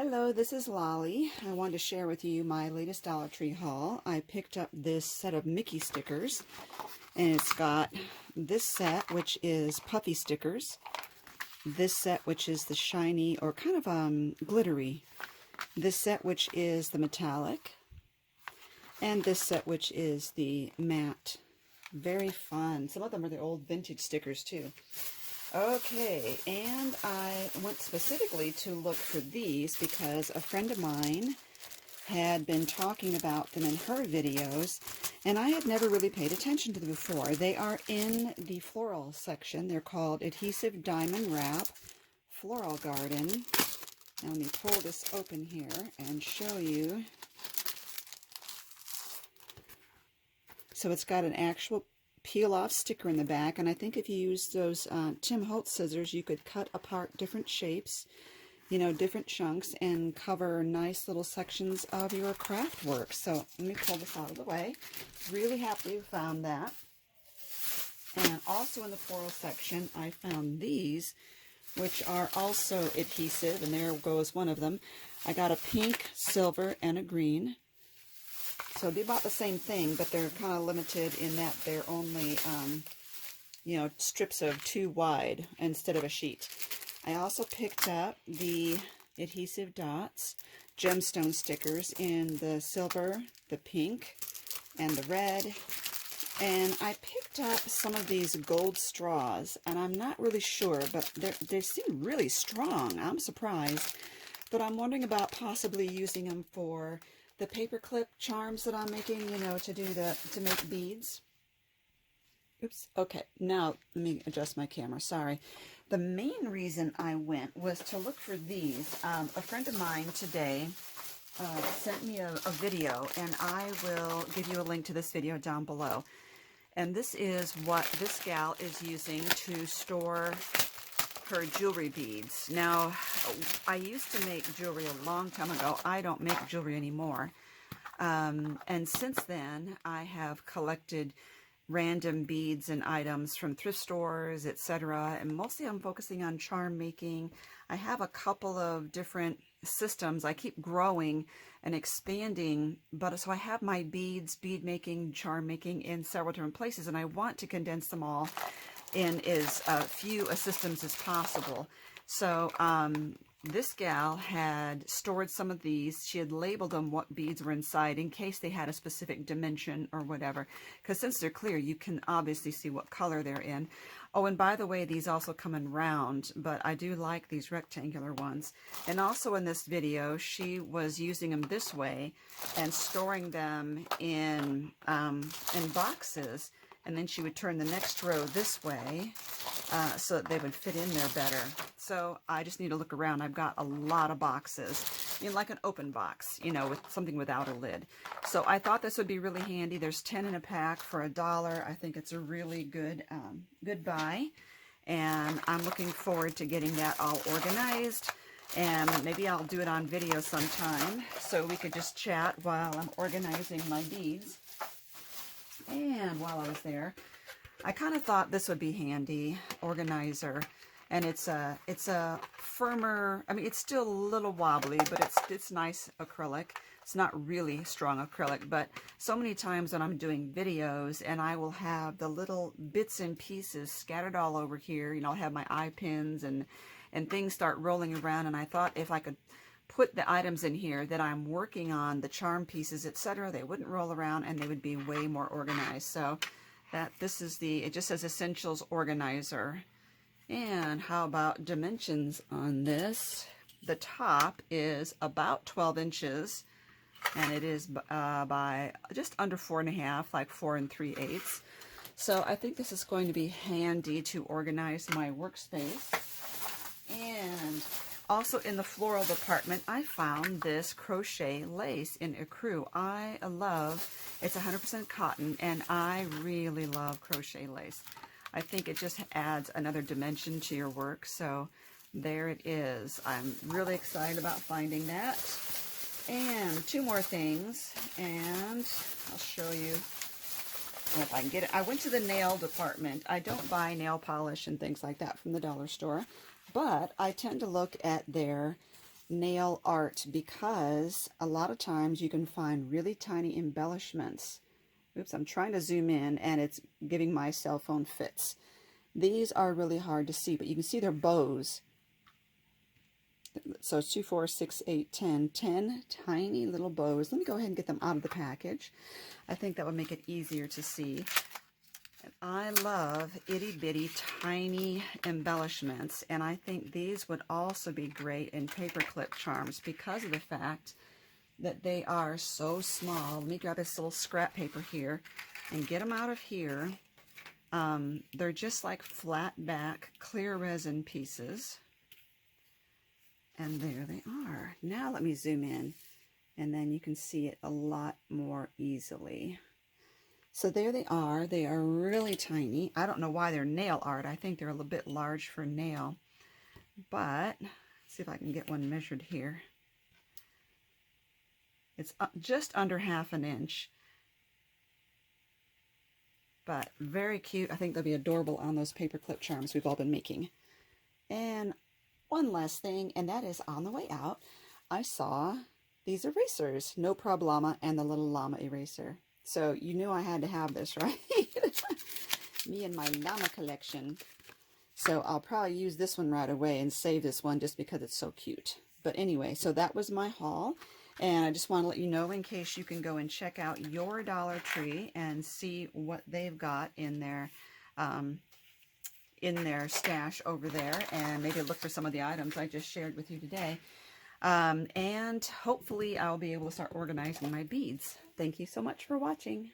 Hello, this is Lolly. I wanted to share with you my latest Dollar Tree haul. I picked up this set of Mickey stickers, and it's got this set, which is puffy stickers, this set, which is the shiny or kind of glittery, this set, which is the metallic, and this set, which is the matte. Very fun. Some of them are the old vintage stickers too. Okay, and I went specifically to look for these because a friend of mine had been talking about them in her videos, and I had never really paid attention to them before. They are in the floral section. They're called Adhesive Diamond Wrap Floral Garden. Now let me pull this open here and show you. So it's got an actual peel-off sticker in the back, and I think if you use those Tim Holtz scissors, you could cut apart different shapes, you know, different chunks, and cover nice little sections of your craft work. So let me pull this out of the way. Really happy you found that. And also in the floral section, I found these, which are also adhesive, and there goes one of them. I got a pink, silver, and a green. So they're about the same thing, but they're kind of limited in that they're only, you know, strips of 2 wide instead of a sheet. I also picked up the adhesive dots, Gemstone Stickers in the silver, the pink, and the red. And I picked up some of these gold straws, and I'm not really sure, but they seem really strong. I'm surprised, but I'm wondering about possibly using them for the paperclip charms that I'm making, you know, to make beads. Oops. Okay, now let me adjust my camera. Sorry. The main reason I went was to look for these. A friend of mine today sent me a video, and I will give you a link to this video down below. And this is what this gal is using to store her jewelry beads. Now, I used to make jewelry a long time ago. I don't make jewelry anymore. And since then, I have collected random beads and items from thrift stores, etc. And mostly I'm focusing on charm making. I have a couple of different systems. I keep growing and expanding, but so I have my beads, bead making, charm making in several different places, and I want to condense them all in as few systems as possible. So this gal had stored some of these. She had labeled them what beads were inside in case they had a specific dimension or whatever. Because since they're clear, you can obviously see what color they're in. Oh, and by the way, these also come in round, but I do like these rectangular ones. And also in this video, she was using them this way and storing them in boxes. And then she would turn the next row this way so that they would fit in there better. So I just need to look around. I've got a lot of boxes, you know, like an open box, you know, with something without a lid. So I thought this would be really handy. There's 10 in a pack for $1. I think it's a really good, good buy. And I'm looking forward to getting that all organized. And maybe I'll do it on video sometime so we could just chat while I'm organizing my beads. And while I was there, I kind of thought this would be handy, organizer. And it's a firmer, I mean, it's still a little wobbly, but it's nice acrylic. It's not really strong acrylic, but so many times when I'm doing videos and I will have the little bits and pieces scattered all over here, you know, I'll have my eye pins and things start rolling around, and I thought if I could put the items in here that I'm working on, the charm pieces, etc., they wouldn't roll around and they would be way more organized. So this is it just says Essentials Organizer. And how about dimensions on this? The top is about 12 inches, and it is by just under 4.5, like 4 3/8. So I think this is going to be handy to organize my workspace. And also in the floral department, I found this crochet lace in ecru. I love, it's 100% cotton, and I really love crochet lace. I think it just adds another dimension to your work. So there it is. I'm really excited about finding that. And 2 more things, and I'll show you if I can get it. I went to the nail department. I don't buy nail polish and things like that from the dollar store, but I tend to look at their nail art, because a lot of times you can find really tiny embellishments. Oops, I'm trying to zoom in and it's giving my cell phone fits. These are really hard to see, but you can see they're bows. So it's 2, 4, 6, 8, 10. 10 tiny little bows. Let me go ahead and get them out of the package. I think that would make it easier to see. And I love itty bitty tiny embellishments, and I think these would also be great in paperclip charms because of the fact that they are so small. Let me grab this little scrap paper here and get them out of here. They're just like flat back clear resin pieces. And there they are. Now let me zoom in, and then you can see it a lot more easily. So there they are. They are really tiny. I don't know why they're nail art. I think they're a little bit large for nail. But let's see if I can get one measured here. It's just under 1/2 inch. But very cute. I think they'll be adorable on those paperclip charms we've all been making. And one last thing, and that is on the way out, I saw these erasers, No Problema and the little llama eraser. So you knew I had to have this, right? Me and my llama collection. So I'll probably use this one right away and save this one just because it's so cute. But anyway, so that was my haul. And I just want to let you know, in case you can go and check out your Dollar Tree and see what they've got in their stash over there, and maybe look for some of the items I just shared with you today. And hopefully I'll be able to start organizing my beads. Thank you so much for watching.